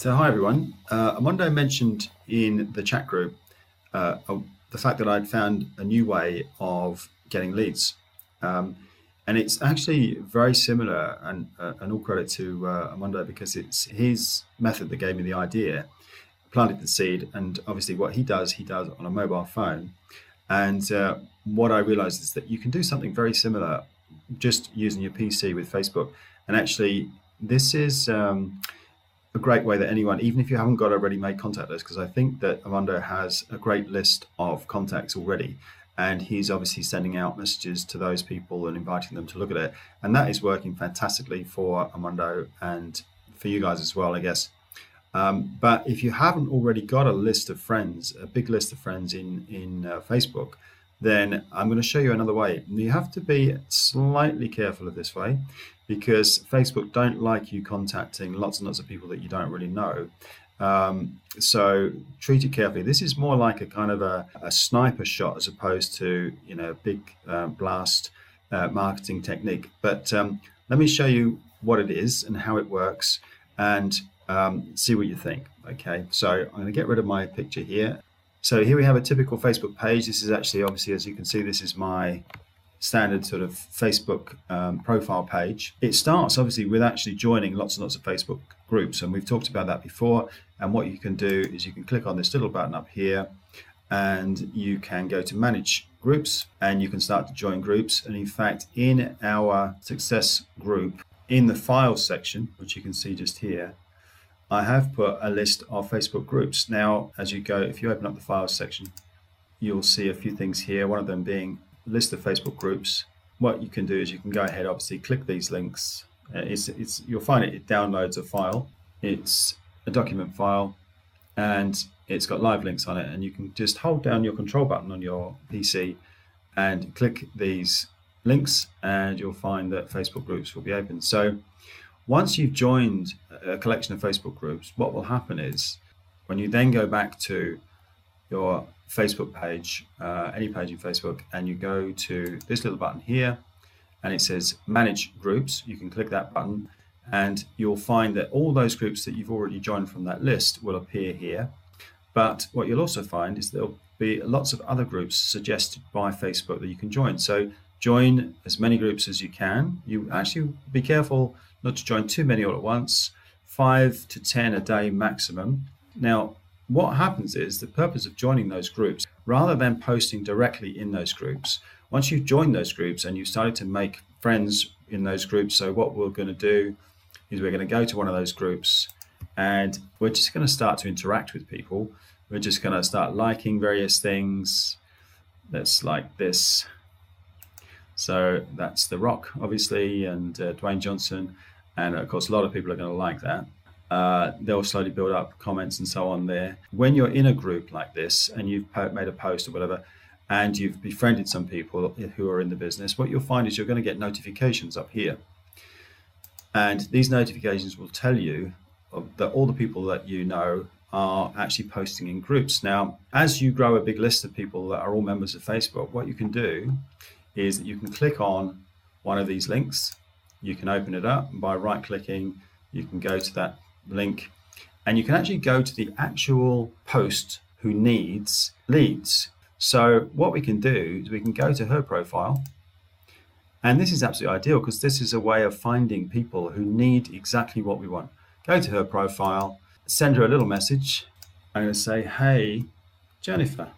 So hi everyone. Armando mentioned in the chat group the fact that I'd found a new way of getting leads, and it's actually very similar. And all credit to Armando because it's his method that gave me the idea, planted the seed, and obviously what he does on a mobile phone. And what I realized is that you can do something very similar just using your PC with Facebook. And actually, this is a great way that anyone, even if you haven't got a ready-made contact list, because I think that Armando has a great list of contacts already, and he's obviously sending out messages to those people and inviting them to look at it, and that is working fantastically for Armando and for you guys as well, I guess. But if you haven't already got a list of friends, a big list of friends in Facebook, then I'm going to show you another way. And you have to be slightly careful of this way because Facebook don't like you contacting lots and lots of people that you don't really know. So treat it carefully. This is more like a kind of a sniper shot as opposed to, a big blast marketing technique. But let me show you what it is and how it works and see what you think. Okay, so I'm going to get rid of my picture here. So here we have a typical Facebook page. This is actually, obviously, as you can see, this is my standard sort of Facebook profile page. It starts obviously with actually joining lots and lots of Facebook groups, and we've talked about that before. And what you can do is you can click on this little button up here and you can go to manage groups and you can start to join groups. And in fact, in our success group, in the files section, which you can see just here, I have put a list of Facebook groups. Now, as you go, if you open up the files section, you'll see a few things here, one of them being a list of Facebook groups. What you can do is you can go ahead, obviously, click these links. You'll find it downloads a file. It's a document file, and it's got live links on it, and you can just hold down your control button on your PC and click these links, and you'll find that Facebook groups will be open. So once you've joined a collection of Facebook groups, what will happen is when you then go back to your Facebook page, any page in Facebook, and you go to this little button here, and it says Manage Groups, you can click that button, and you'll find that all those groups that you've already joined from that list will appear here. But what you'll also find is there'll be lots of other groups suggested by Facebook that you can join. So join as many groups as you can. You actually be careful not to join too many all at once, 5 to 10 a day maximum. Now, what happens is the purpose of joining those groups, rather than posting directly in those groups, once you've joined those groups and you've started to make friends in those groups, so what we're going to do is we're going to go to one of those groups and we're just going to start to interact with people. We're just going to start liking various things. Let's like this. So that's The Rock, obviously, and Dwayne Johnson. And of course, a lot of people are going to like that. They'll slowly build up comments and so on there. When you're in a group like this and you've made a post or whatever, and you've befriended some people who are in the business, what you'll find is you're going to get notifications up here. And these notifications will tell you that all the people that you know are actually posting in groups. Now, as you grow a big list of people that are all members of Facebook, what you can do is that you can click on one of these links. You can open it up by right-clicking. You can go to that link, and you can actually go to the actual post who needs leads. So what we can do is we can go to her profile, and this is absolutely ideal because this is a way of finding people who need exactly what we want. Go to her profile, send her a little message. I'm going to say, hey, Jennifer,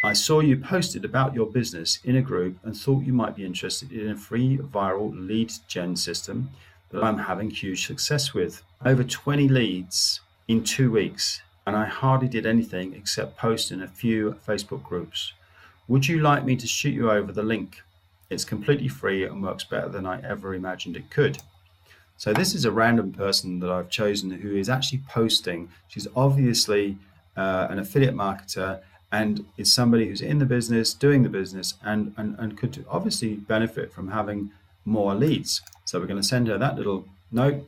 I saw you posted about your business in a group and thought you might be interested in a free viral lead gen system that I'm having huge success with. Over 20 leads in 2 weeks, and I hardly did anything except post in a few Facebook groups. Would you like me to shoot you over the link? It's completely free and works better than I ever imagined it could. So this is a random person that I've chosen who is actually posting. She's obviously an affiliate marketer, and is somebody who's in the business, doing the business, and could obviously benefit from having more leads. So we're going to send her that little note,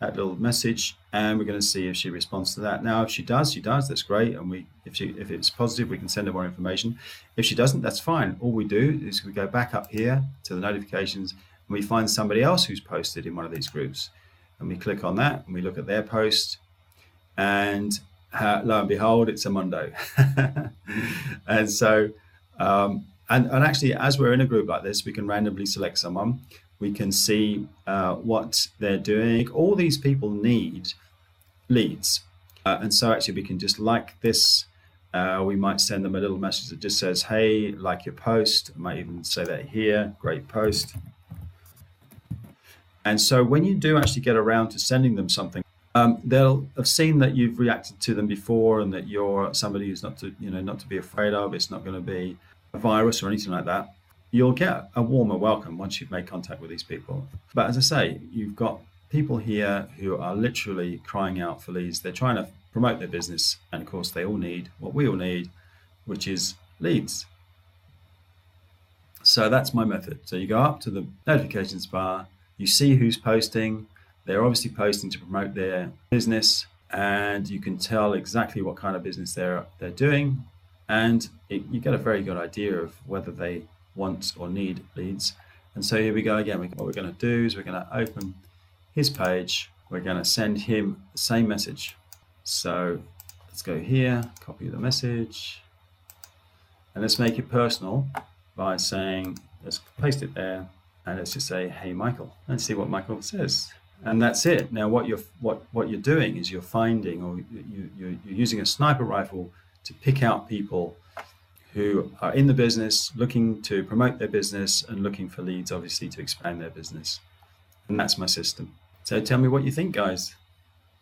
that little message, and we're going to see if she responds to that. Now, if she does, that's great. And if it's positive, we can send her more information. If she doesn't, that's fine. All we do is we go back up here to the notifications and we find somebody else who's posted in one of these groups. and we click on that and we look at their post, and lo and behold, it's a Mondo. And so, and actually, as we're in a group like this, we can randomly select someone. We can see what they're doing. All these people need leads. And so actually we can just like this. We might send them a little message that just says, hey, like your post. I might even say that here, great post. And so when you do actually get around to sending them something, they'll have seen that you've reacted to them before and that you're somebody who's not to be afraid of. It's not going to be a virus or anything like that. You'll get a warmer welcome once you've made contact with these people. But as I say, you've got people here who are literally crying out for leads. They're trying to promote their business. And of course, they all need what we all need, which is leads. So that's my method. So you go up to the notifications bar, you see who's posting. They're obviously posting to promote their business, and you can tell exactly what kind of business they're doing. And you get a very good idea of whether they want or need leads. And so here we go again. What we're going to do is we're going to open his page. We're going to send him the same message. So let's go here, copy the message, and let's make it personal by saying, let's paste it there, and let's just say, hey, Michael, and see what Michael says. And that's it. Now, what you're doing is you're finding, or you're using a sniper rifle to pick out people who are in the business, looking to promote their business and looking for leads, obviously, to expand their business. And that's my system. So tell me what you think, guys.